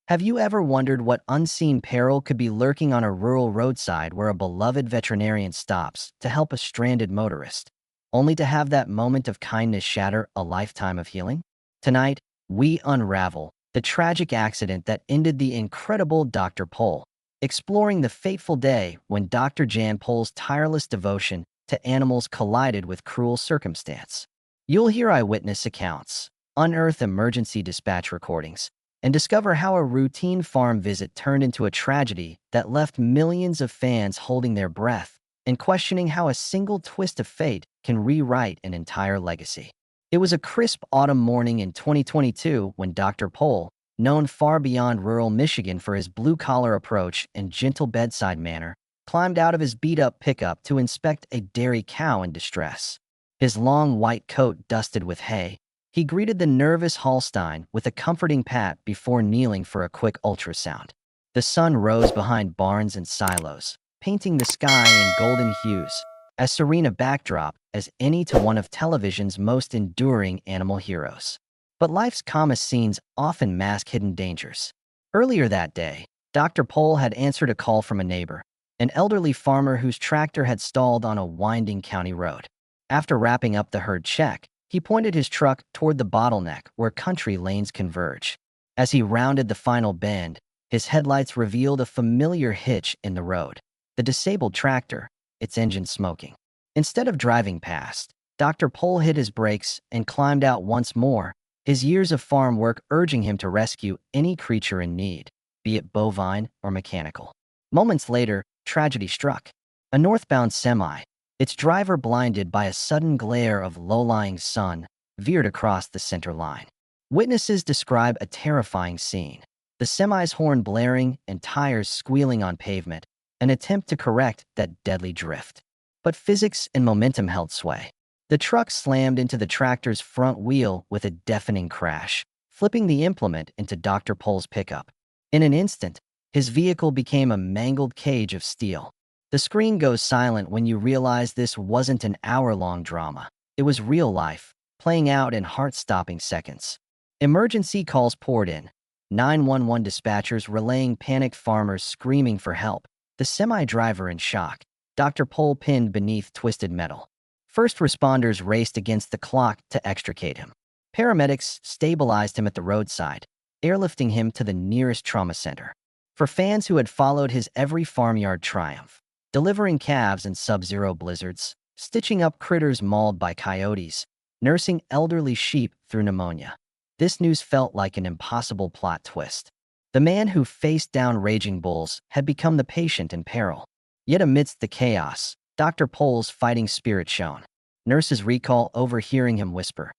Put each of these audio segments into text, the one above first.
Have you ever wondered what unseen peril could be lurking on a rural roadside where a beloved veterinarian stops to help a stranded motorist, only to have that moment of kindness shatter a lifetime of healing? Tonight, we unravel the tragic accident that ended the incredible Dr. Pol, exploring the fateful day when Dr. Jan Pol's tireless devotion to animals collided with cruel circumstance. You'll hear eyewitness accounts, unearth emergency dispatch recordings, and discover how a routine farm visit turned into a tragedy that left millions of fans holding their breath and questioning how a single twist of fate can rewrite an entire legacy. It was a crisp autumn morning in 2022 when Dr. Pol, known far beyond rural Michigan for his blue-collar approach and gentle bedside manner, climbed out of his beat-up pickup to inspect a dairy cow in distress. His long white coat dusted with hay, he greeted the nervous Holstein with a comforting pat before kneeling for a quick ultrasound. The sun rose behind barns and silos, painting the sky in golden hues, as serene a backdrop as any to one of television's most enduring animal heroes. But life's calmest scenes often mask hidden dangers. Earlier that day, Dr. Pol had answered a call from a neighbor, an elderly farmer whose tractor had stalled on a winding county road. After wrapping up the herd check, he pointed his truck toward the bottleneck where country lanes converge. As he rounded the final bend, his headlights revealed a familiar hitch in the road. The disabled tractor, its engine smoking. Instead of driving past, Dr. Pol hit his brakes and climbed out once more, his years of farm work urging him to rescue any creature in need, be it bovine or mechanical. Moments later, tragedy struck. A northbound semi, its driver blinded by a sudden glare of low-lying sun, veered across the center line. Witnesses describe a terrifying scene. The semi's horn blaring and tires squealing on pavement, an attempt to correct that deadly drift. But physics and momentum held sway. The truck slammed into the tractor's front wheel with a deafening crash, flipping the implement into Dr. Pol's pickup. In an instant, his vehicle became a mangled cage of steel. The screen goes silent when you realize this wasn't an hour-long drama. It was real life, playing out in heart-stopping seconds. Emergency calls poured in. 911 dispatchers relaying panicked farmers screaming for help. The semi-driver in shock. Dr. Pol pinned beneath twisted metal. First responders raced against the clock to extricate him. Paramedics stabilized him at the roadside, airlifting him to the nearest trauma center. For fans who had followed his every farmyard triumph, delivering calves in sub-zero blizzards, stitching up critters mauled by coyotes, nursing elderly sheep through pneumonia. This news felt like an impossible plot twist. The man who faced down raging bulls had become the patient in peril. Yet amidst the chaos, Dr. Pol's fighting spirit shone. Nurses recall overhearing him whisper,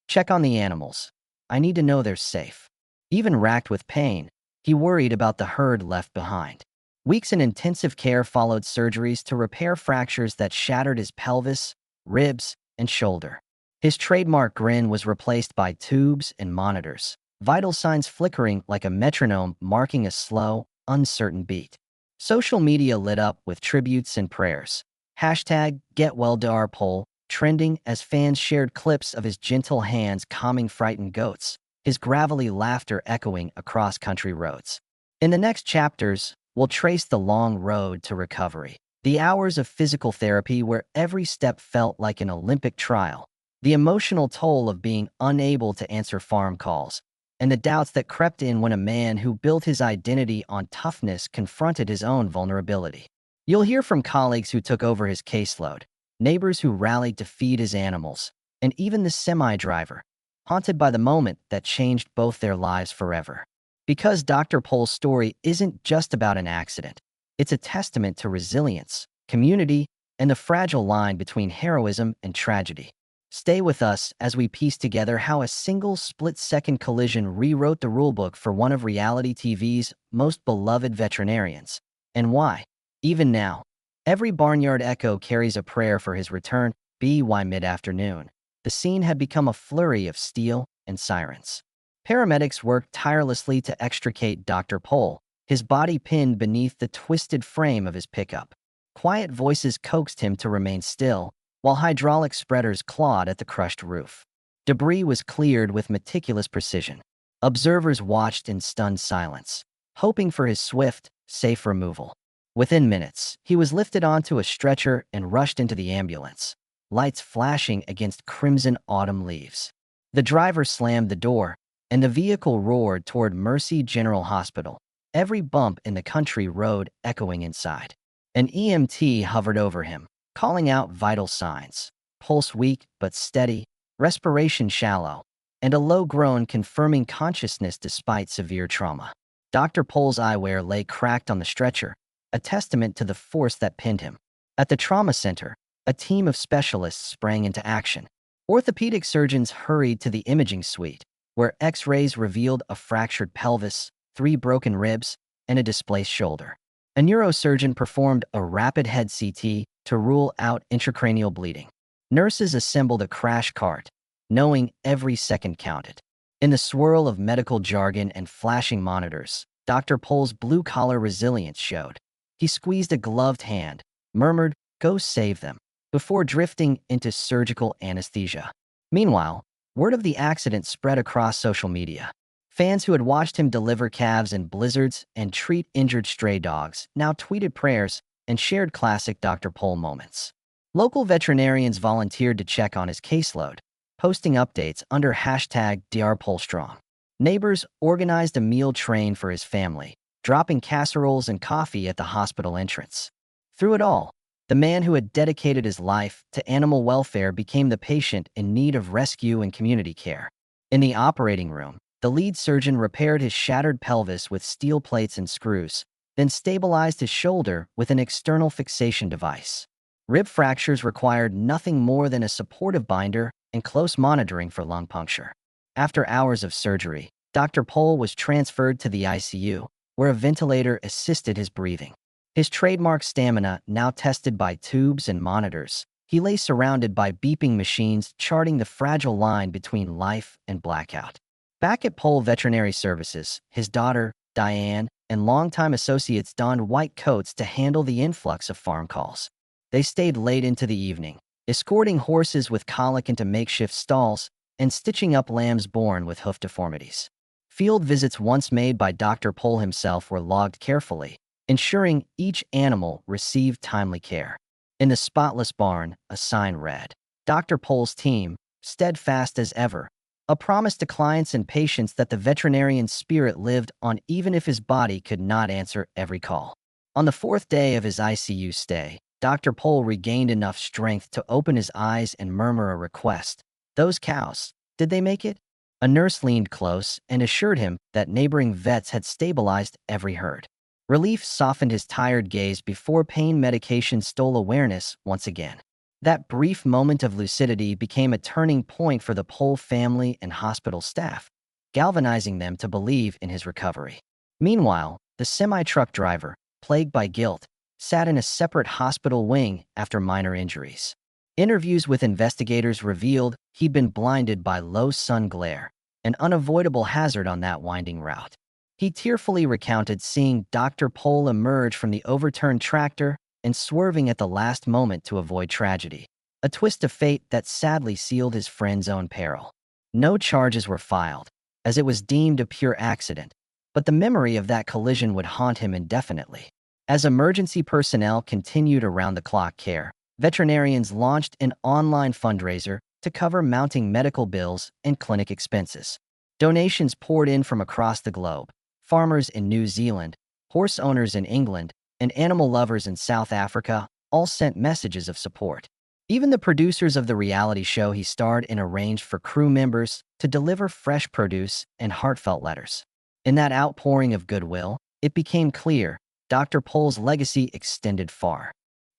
"Check on the animals. I need to know they're safe." Even racked with pain, he worried about the herd left behind. Weeks in intensive care followed surgeries to repair fractures that shattered his pelvis, ribs, and shoulder. His trademark grin was replaced by tubes and monitors, vital signs flickering like a metronome marking a slow, uncertain beat. Social media lit up with tributes and prayers. Hashtag #GetWellDrPol trending as fans shared clips of his gentle hands calming frightened goats, his gravelly laughter echoing across country roads. In the next chapters, we'll trace the long road to recovery, the hours of physical therapy where every step felt like an Olympic trial, the emotional toll of being unable to answer farm calls, and the doubts that crept in when a man who built his identity on toughness confronted his own vulnerability. You'll hear from colleagues who took over his caseload, neighbors who rallied to feed his animals, and even the semi-driver, haunted by the moment that changed both their lives forever. Because Dr. Pol's story isn't just about an accident, it's a testament to resilience, community, and the fragile line between heroism and tragedy. Stay with us as we piece together how a single split-second collision rewrote the rulebook for one of reality TV's most beloved veterinarians, and why, even now, every barnyard echo carries a prayer for his return. By mid-afternoon, the scene had become a flurry of steel and sirens. Paramedics worked tirelessly to extricate Dr. Pol, his body pinned beneath the twisted frame of his pickup. Quiet voices coaxed him to remain still, while hydraulic spreaders clawed at the crushed roof. Debris was cleared with meticulous precision. Observers watched in stunned silence, hoping for his swift, safe removal. Within minutes, he was lifted onto a stretcher and rushed into the ambulance, lights flashing against crimson autumn leaves. The driver slammed the door, and the vehicle roared toward Mercy General Hospital, every bump in the country road echoing inside. An EMT hovered over him, calling out vital signs: pulse weak but steady, respiration shallow, and a low groan confirming consciousness despite severe trauma. Dr. Pohl's eyewear lay cracked on the stretcher, a testament to the force that pinned him. At the trauma center, a team of specialists sprang into action. Orthopedic surgeons hurried to the imaging suite, where X-rays revealed a fractured pelvis, 3 broken ribs, and a displaced shoulder. A neurosurgeon performed a rapid head CT to rule out intracranial bleeding. Nurses assembled a crash cart, knowing every second counted. In the swirl of medical jargon and flashing monitors, Dr. Pohl's blue-collar resilience showed. He squeezed a gloved hand, murmured, "Go save them," before drifting into surgical anesthesia. Meanwhile, word of the accident spread across social media. Fans who had watched him deliver calves in blizzards and treat injured stray dogs now tweeted prayers and shared classic Dr. Pohl moments. Local veterinarians volunteered to check on his caseload, posting updates under hashtag #DrPohlstrong. Neighbors organized a meal train for his family, dropping casseroles and coffee at the hospital entrance. Through it all, the man who had dedicated his life to animal welfare became the patient in need of rescue and community care. In the operating room, the lead surgeon repaired his shattered pelvis with steel plates and screws, then stabilized his shoulder with an external fixation device. Rib fractures required nothing more than a supportive binder and close monitoring for lung puncture. After hours of surgery, Dr. Pohl was transferred to the ICU, where a ventilator assisted his breathing. His trademark stamina now tested by tubes and monitors, he lay surrounded by beeping machines charting the fragile line between life and blackout. Back at Pohl Veterinary Services, his daughter, Diane, and longtime associates donned white coats to handle the influx of farm calls. They stayed late into the evening, escorting horses with colic into makeshift stalls and stitching up lambs born with hoof deformities. Field visits once made by Dr. Pohl himself were logged carefully, ensuring each animal received timely care. In the spotless barn, a sign read, "Dr. Pohl's team, steadfast as ever," a promise to clients and patients that the veterinarian's spirit lived on even if his body could not answer every call. On the 4th day of his ICU stay, Dr. Pohl regained enough strength to open his eyes and murmur a request. "Those cows, did they make it?" A nurse leaned close and assured him that neighboring vets had stabilized every herd. Relief softened his tired gaze before pain medication stole awareness once again. That brief moment of lucidity became a turning point for the Pohl family and hospital staff, galvanizing them to believe in his recovery. Meanwhile, the semi-truck driver, plagued by guilt, sat in a separate hospital wing after minor injuries. Interviews with investigators revealed he'd been blinded by low sun glare, an unavoidable hazard on that winding route. He tearfully recounted seeing Dr. Pohl emerge from the overturned tractor and swerving at the last moment to avoid tragedy, a twist of fate that sadly sealed his friend's own peril. No charges were filed, as it was deemed a pure accident, but the memory of that collision would haunt him indefinitely. As emergency personnel continued around-the-clock care, veterinarians launched an online fundraiser to cover mounting medical bills and clinic expenses. Donations poured in from across the globe. Farmers in New Zealand, horse owners in England, and animal lovers in South Africa all sent messages of support. Even the producers of the reality show he starred in arranged for crew members to deliver fresh produce and heartfelt letters. In that outpouring of goodwill, it became clear Dr. Pohl's legacy extended far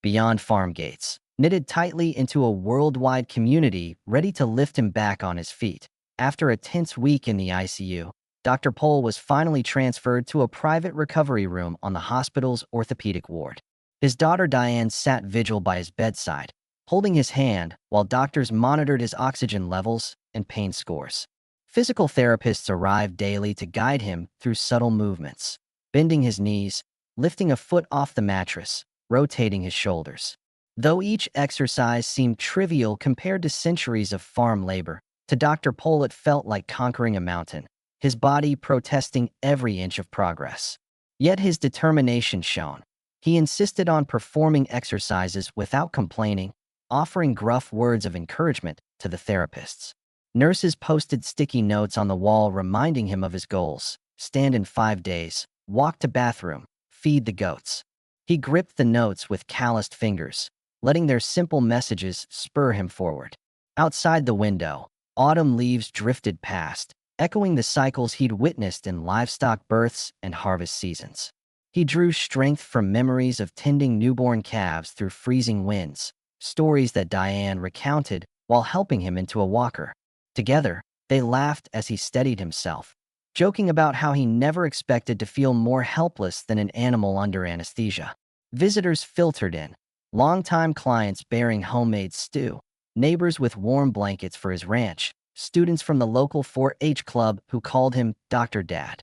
beyond farm gates, knitted tightly into a worldwide community ready to lift him back on his feet. After a tense week in the ICU, Dr. Pohl was finally transferred to a private recovery room on the hospital's orthopedic ward. His daughter Diane sat vigil by his bedside, holding his hand while doctors monitored his oxygen levels and pain scores. Physical therapists arrived daily to guide him through subtle movements, bending his knees, lifting a foot off the mattress, rotating his shoulders. Though each exercise seemed trivial compared to centuries of farm labor, to Dr. Pohl it felt like conquering a mountain. his body protesting every inch of progress. Yet his determination shone. He insisted on performing exercises without complaining, offering gruff words of encouragement to the therapists. Nurses posted sticky notes on the wall reminding him of his goals: stand in 5 days, walk to bathroom, feed the goats. He gripped the notes with calloused fingers, letting their simple messages spur him forward. Outside the window, autumn leaves drifted past, echoing the cycles he'd witnessed in livestock births and harvest seasons. He drew strength from memories of tending newborn calves through freezing winds, stories that Diane recounted while helping him into a walker. Together, they laughed as he steadied himself, joking about how he never expected to feel more helpless than an animal under anesthesia. Visitors filtered in, longtime clients bearing homemade stew, neighbors with warm blankets for his ranch, students from the local 4-H club who called him Dr. Dad.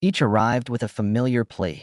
Each arrived with a familiar plea: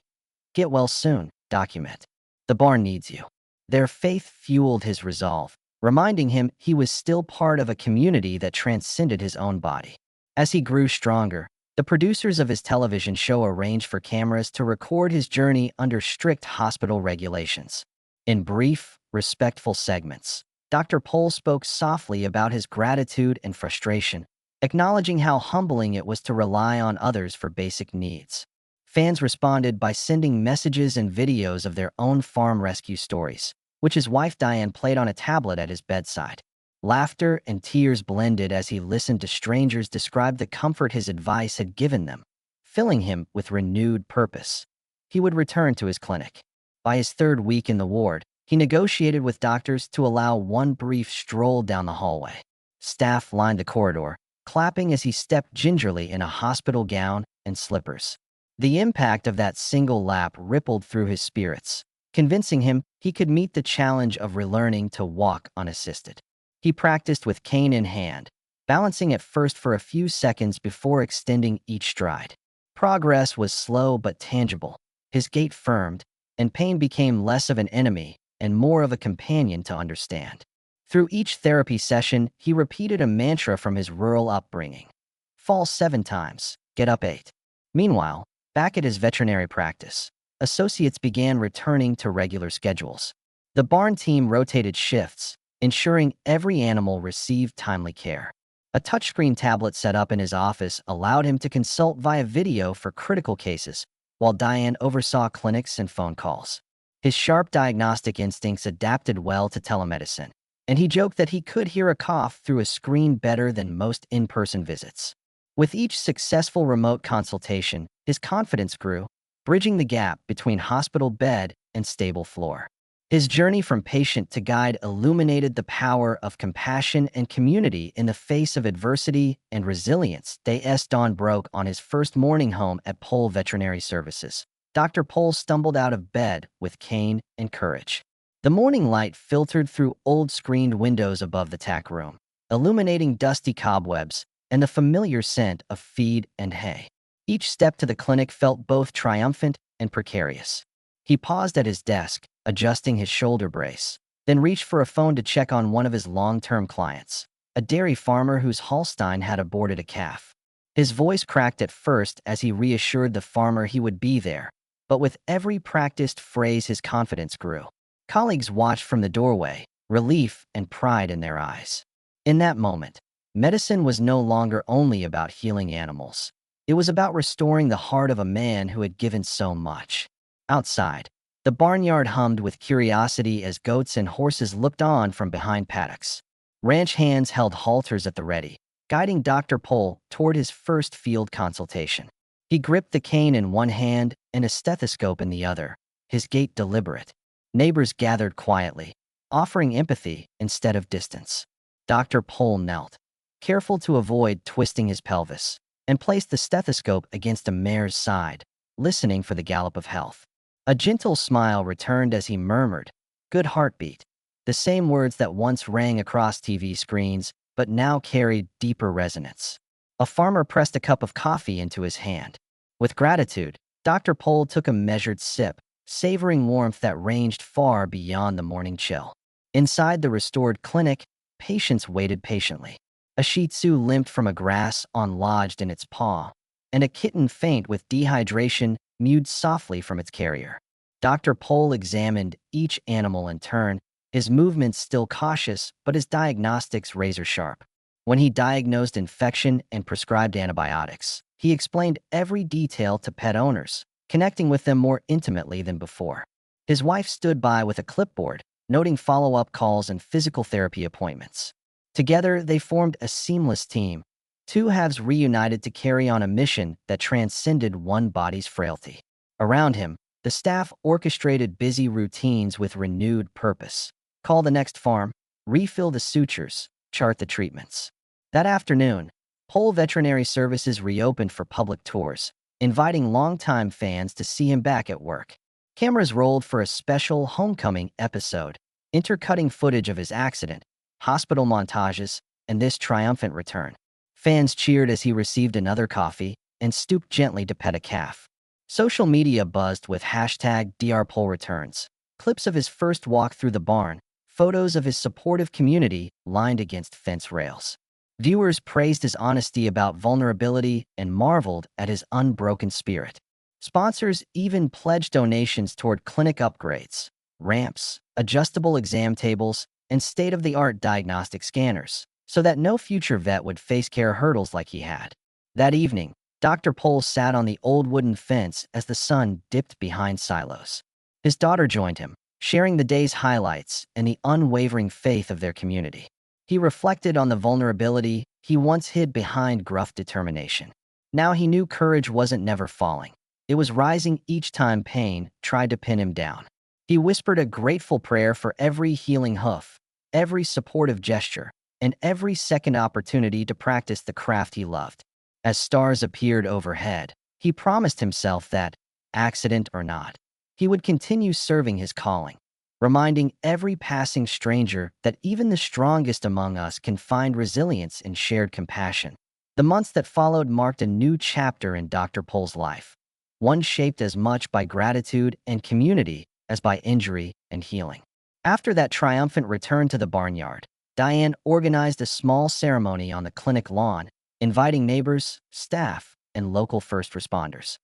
get well soon, document. The barn needs you. Their faith fueled his resolve, reminding him he was still part of a community that transcended his own body. As he grew stronger, the producers of his television show arranged for cameras to record his journey under strict hospital regulations. In brief, respectful segments, Dr. Pohl spoke softly about his gratitude and frustration, acknowledging how humbling it was to rely on others for basic needs. Fans responded by sending messages and videos of their own farm rescue stories, which his wife Diane played on a tablet at his bedside. Laughter and tears blended as he listened to strangers describe the comfort his advice had given them, filling him with renewed purpose. He would return to his clinic. By his 3rd week in the ward, he negotiated with doctors to allow one brief stroll down the hallway. Staff lined the corridor, clapping as he stepped gingerly in a hospital gown and slippers. The impact of that single lap rippled through his spirits, convincing him he could meet the challenge of relearning to walk unassisted. He practiced with cane in hand, balancing at first for a few seconds before extending each stride. Progress was slow but tangible. His gait firmed, and pain became less of an enemy and more of a companion to understand. Through each therapy session, he repeated a mantra from his rural upbringing: fall 7 times, get up 8. Meanwhile, back at his veterinary practice, associates began returning to regular schedules. The barn team rotated shifts, ensuring every animal received timely care. A touchscreen tablet set up in his office allowed him to consult via video for critical cases, while Diane oversaw clinics and phone calls. His sharp diagnostic instincts adapted well to telemedicine, and he joked that he could hear a cough through a screen better than most in-person visits. With each successful remote consultation, his confidence grew, bridging the gap between hospital bed and stable floor. His journey from patient to guide illuminated the power of compassion and community in the face of adversity and resilience. Day S dawn broke on his first morning home at Pohl Veterinary Services. Dr. Pohl stumbled out of bed with cane and courage. The morning light filtered through old screened windows above the tack room, illuminating dusty cobwebs and the familiar scent of feed and hay. Each step to the clinic felt both triumphant and precarious. He paused at his desk, adjusting his shoulder brace, then reached for a phone to check on one of his long-term clients, a dairy farmer whose Holstein had aborted a calf. His voice cracked at first as he reassured the farmer he would be there, but with every practiced phrase his confidence grew. Colleagues watched from the doorway, relief and pride in their eyes. In that moment, medicine was no longer only about healing animals. It was about restoring the heart of a man who had given so much. Outside, the barnyard hummed with curiosity as goats and horses looked on from behind paddocks. Ranch hands held halters at the ready, guiding Dr. Pohl toward his first field consultation. He gripped the cane in one hand and a stethoscope in the other, his gait deliberate. Neighbors gathered quietly, offering empathy instead of distance. Dr. Pohl knelt, careful to avoid twisting his pelvis, and placed the stethoscope against a mare's side, listening for the gallop of health. A gentle smile returned as he murmured, "Good heartbeat," the same words that once rang across TV screens, but now carried deeper resonance. A farmer pressed a cup of coffee into his hand. With gratitude, Dr. Pohl took a measured sip, savoring warmth that ranged far beyond the morning chill. Inside the restored clinic, patients waited patiently. A Shih Tzu limped from a grass lodged in its paw, and a kitten faint with dehydration mewed softly from its carrier. Dr. Pohl examined each animal in turn, his movements still cautious but his diagnostics razor-sharp. When he diagnosed infection and prescribed antibiotics, he explained every detail to pet owners, connecting with them more intimately than before. His wife stood by with a clipboard, noting follow-up calls and physical therapy appointments. Together, they formed a seamless team, two halves reunited to carry on a mission that transcended one body's frailty. Around him, the staff orchestrated busy routines with renewed purpose. Call the next farm, refill the sutures, chart the treatments. That afternoon, Pohl Veterinary Services reopened for public tours, inviting longtime fans to see him back at work. Cameras rolled for a special homecoming episode, intercutting footage of his accident, hospital montages, and this triumphant return. Fans cheered as he received another coffee and stooped gently to pet a calf. Social media buzzed with hashtag #DrPollReturns, clips of his first walk through the barn, photos of his supportive community lined against fence rails. Viewers praised his honesty about vulnerability and marveled at his unbroken spirit. Sponsors even pledged donations toward clinic upgrades, ramps, adjustable exam tables, and state-of-the-art diagnostic scanners, so that no future vet would face care hurdles like he had. That evening, Dr. Pohl sat on the old wooden fence as the sun dipped behind silos. His daughter joined him, sharing the day's highlights and the unwavering faith of their community. He reflected on the vulnerability he once hid behind gruff determination. Now he knew courage wasn't never falling. It was rising each time pain tried to pin him down. He whispered a grateful prayer for every healing hoof, every supportive gesture, and every second opportunity to practice the craft he loved. As stars appeared overhead, he promised himself that, accident or not, he would continue serving his calling, reminding every passing stranger that even the strongest among us can find resilience in shared compassion. The months that followed marked a new chapter in Dr. Pohl's life, one shaped as much by gratitude and community as by injury and healing. After that triumphant return to the barnyard, Diane organized a small ceremony on the clinic lawn, inviting neighbors, staff, and local first responders.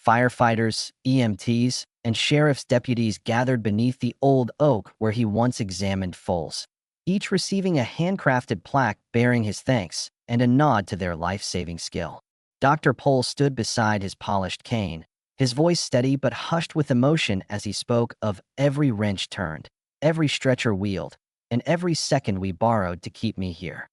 Firefighters, EMTs, and sheriff's deputies gathered beneath the old oak where he once examined foals, each receiving a handcrafted plaque bearing his thanks and a nod to their life-saving skill. Dr. Pohl stood beside his polished cane, his voice steady but hushed with emotion as he spoke of every wrench turned, every stretcher wheeled, and every second we borrowed to keep me here.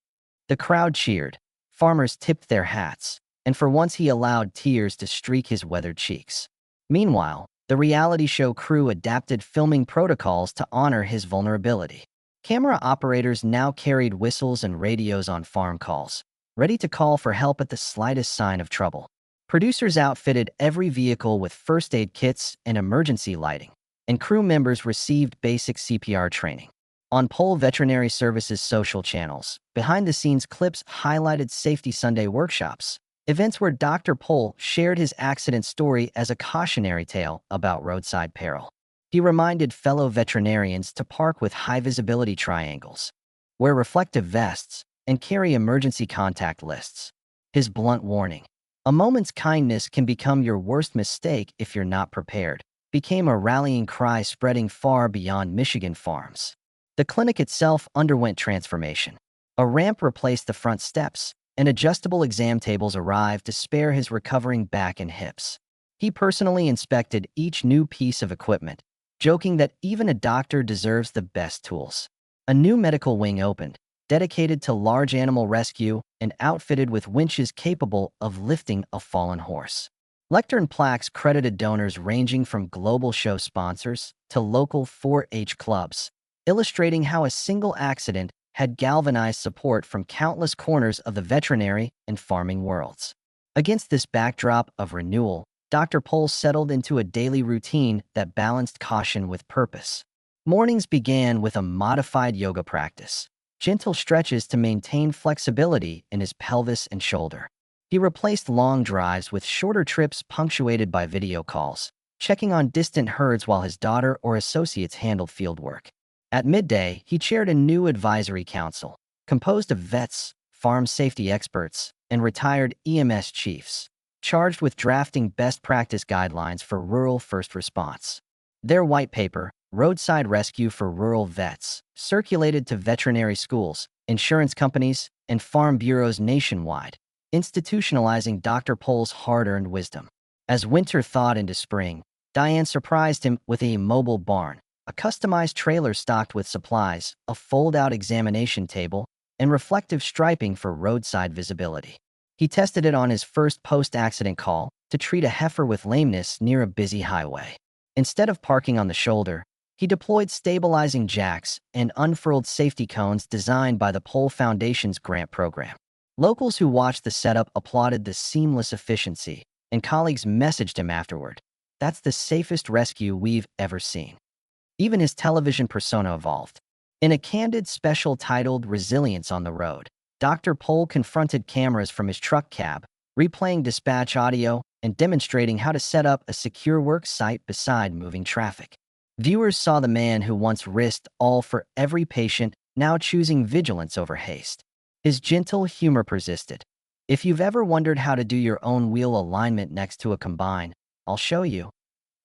The crowd cheered, farmers tipped their hats, and for once he allowed tears to streak his weathered cheeks. Meanwhile, the reality show crew adapted filming protocols to honor his vulnerability. Camera operators now carried whistles and radios on farm calls, ready to call for help at the slightest sign of trouble. Producers outfitted every vehicle with first aid kits and emergency lighting, and crew members received basic CPR training. On Pohl Veterinary Services' social channels, behind-the-scenes clips highlighted Safety Sunday workshops, events where Dr. Pohl shared his accident story as a cautionary tale about roadside peril. He reminded fellow veterinarians to park with high-visibility triangles, wear reflective vests, and carry emergency contact lists. His blunt warning, "A moment's kindness can become your worst mistake if you're not prepared," became a rallying cry spreading far beyond Michigan farms. The clinic itself underwent transformation. A ramp replaced the front steps, and adjustable exam tables arrived to spare his recovering back and hips. He personally inspected each new piece of equipment, joking that even a doctor deserves the best tools. A new medical wing opened, dedicated to large animal rescue and outfitted with winches capable of lifting a fallen horse. Lectern plaques credited donors ranging from global show sponsors to local 4-H clubs, illustrating how a single accident had galvanized support from countless corners of the veterinary and farming worlds. Against this backdrop of renewal, Dr. Pohl settled into a daily routine that balanced caution with purpose. Mornings began with a modified yoga practice, gentle stretches to maintain flexibility in his pelvis and shoulder. He replaced long drives with shorter trips punctuated by video calls, checking on distant herds while his daughter or associates handled fieldwork. At midday, he chaired a new advisory council, composed of vets, farm safety experts, and retired EMS chiefs. charged with drafting best practice guidelines for rural first response. Their white paper, Roadside Rescue for Rural Vets, circulated to veterinary schools, insurance companies, and farm bureaus nationwide, institutionalizing Dr. Pohl's hard-earned wisdom. As winter thawed into spring, Diane surprised him with a mobile barn, a customized trailer stocked with supplies, a fold-out examination table, and reflective striping for roadside visibility. He tested it on his first post-accident call to treat a heifer with lameness near a busy highway. Instead of parking on the shoulder, he deployed stabilizing jacks and unfurled safety cones designed by the Pohl Foundation's grant program. Locals who watched the setup applauded the seamless efficiency, and colleagues messaged him afterward, "That's the safest rescue we've ever seen." Even his television persona evolved. In a candid special titled Resilience on the Road, Dr. Pohl confronted cameras from his truck cab, replaying dispatch audio and demonstrating how to set up a secure work site beside moving traffic. Viewers saw the man who once risked all for every patient, now choosing vigilance over haste. His gentle humor persisted. "If you've ever wondered how to do your own wheel alignment next to a combine, I'll show you."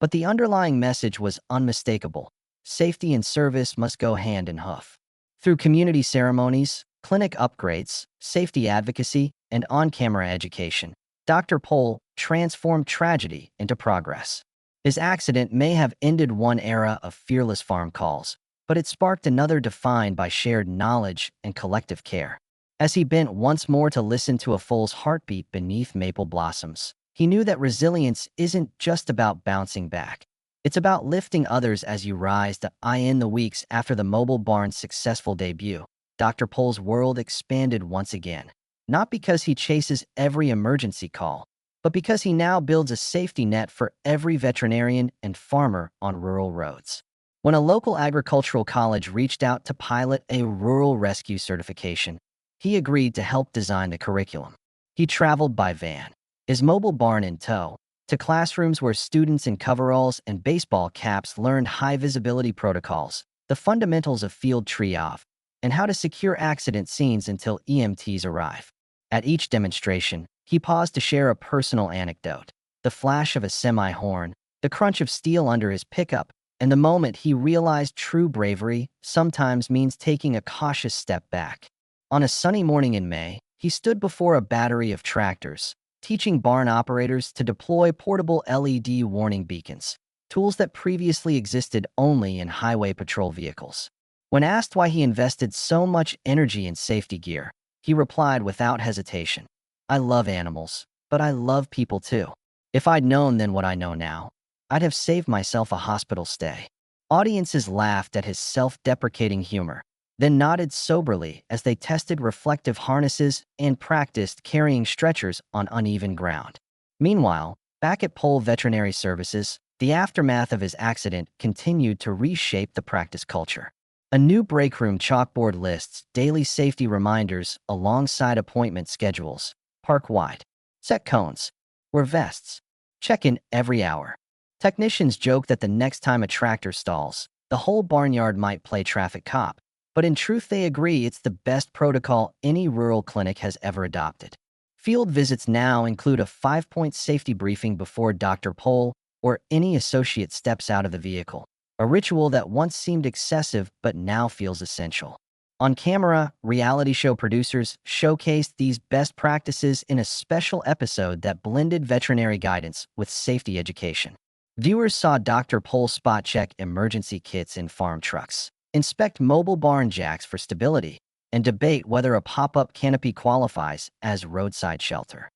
But the underlying message was unmistakable. Safety and service must go hand in hoof. Through community ceremonies, clinic upgrades, safety advocacy, and on-camera education, Dr. Pohl transformed tragedy into progress. His accident may have ended one era of fearless farm calls, but it sparked another defined by shared knowledge and collective care. As he bent once more to listen to a foal's heartbeat beneath maple blossoms, he knew that resilience isn't just about bouncing back. It's about lifting others as you rise. In the weeks after the mobile barn's successful debut, Dr. Pohl's world expanded once again. Not because he chases every emergency call, but because he now builds a safety net for every veterinarian and farmer on rural roads. When a local agricultural college reached out to pilot a rural rescue certification, he agreed to help design the curriculum. He traveled by van, his mobile barn in tow, to classrooms where students in coveralls and baseball caps learned high-visibility protocols, the fundamentals of field triage, and how to secure accident scenes until EMTs arrive. At each demonstration, he paused to share a personal anecdote: the flash of a semi-horn, the crunch of steel under his pickup, and the moment he realized true bravery sometimes means taking a cautious step back. On a sunny morning in May, he stood before a battery of tractors, teaching barn operators to deploy portable LED warning beacons, tools that previously existed only in highway patrol vehicles. When asked why he invested so much energy in safety gear, he replied without hesitation, "I love animals, but I love people too. If I'd known then what I know now, I'd have saved myself a hospital stay." Audiences laughed at his self-deprecating humor, then nodded soberly as they tested reflective harnesses and practiced carrying stretchers on uneven ground. Meanwhile, back at Pohl Veterinary Services, the aftermath of his accident continued to reshape the practice culture. A new break room chalkboard lists daily safety reminders alongside appointment schedules, park-wide. Set cones. Wear vests. Check in every hour. Technicians joke that the next time a tractor stalls, the whole barnyard might play traffic cop. But in truth, they agree it's the best protocol any rural clinic has ever adopted. Field visits now include a 5-point safety briefing before Dr. Pohl or any associate steps out of the vehicle, a ritual that once seemed excessive but now feels essential. On camera, reality show producers showcased these best practices in a special episode that blended veterinary guidance with safety education. Viewers saw Dr. Pohl spot check emergency kits in farm trucks, inspect mobile barn jacks for stability, and debate whether a pop-up canopy qualifies as roadside shelter.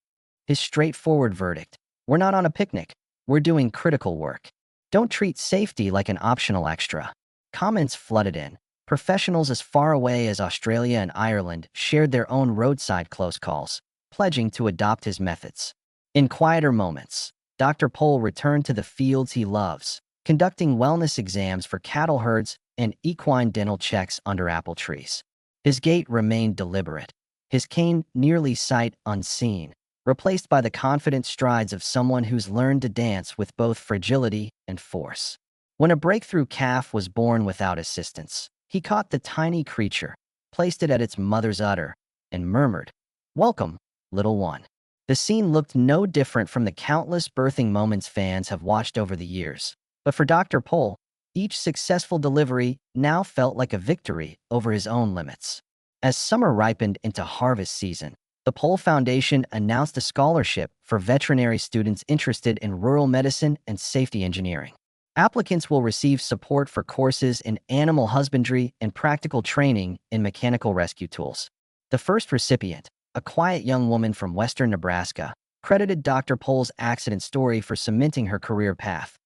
His straightforward verdict: "We're not on a picnic, we're doing critical work. Don't treat safety like an optional extra." Comments flooded in. Professionals as far away as Australia and Ireland shared their own roadside close calls, pledging to adopt his methods. In quieter moments, Dr. Pohl returned to the fields he loves, conducting wellness exams for cattle herds and equine dental checks under apple trees. His gait remained deliberate, his cane nearly sight unseen, replaced by the confident strides of someone who's learned to dance with both fragility and force. When a breakthrough calf was born without assistance, he caught the tiny creature, placed it at its mother's udder, and murmured, "Welcome, little one." The scene looked no different from the countless birthing moments fans have watched over the years. But for Dr. Pole, each successful delivery now felt like a victory over his own limits. As summer ripened into harvest season, the Pole Foundation announced a scholarship for veterinary students interested in rural medicine and safety engineering. Applicants will receive support for courses in animal husbandry and practical training in mechanical rescue tools. The first recipient, a quiet young woman from western Nebraska, credited Dr. Pole's accident story for cementing her career path.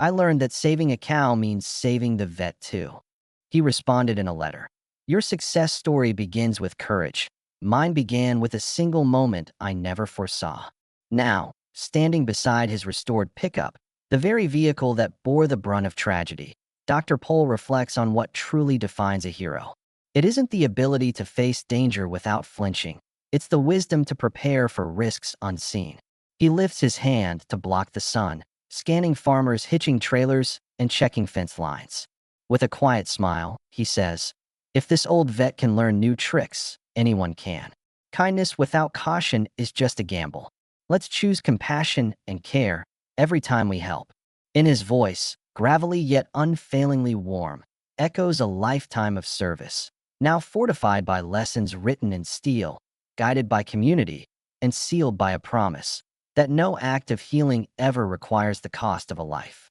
"I learned that saving a cow means saving the vet too," he responded in a letter. "Your success story begins with courage. Mine began with a single moment I never foresaw." Now, standing beside his restored pickup, the very vehicle that bore the brunt of tragedy, Dr. Pole reflects on what truly defines a hero. It isn't the ability to face danger without flinching. It's the wisdom to prepare for risks unseen. He lifts his hand to block the sun, scanning farmers hitching trailers and checking fence lines. With a quiet smile, he says, "If this old vet can learn new tricks, anyone can. Kindness without caution is just a gamble. Let's choose compassion and care every time we help." In his voice, gravelly yet unfailingly warm, echoes a lifetime of service, now fortified by lessons written in steel, guided by community, and sealed by a promise that no act of healing ever requires the cost of a life.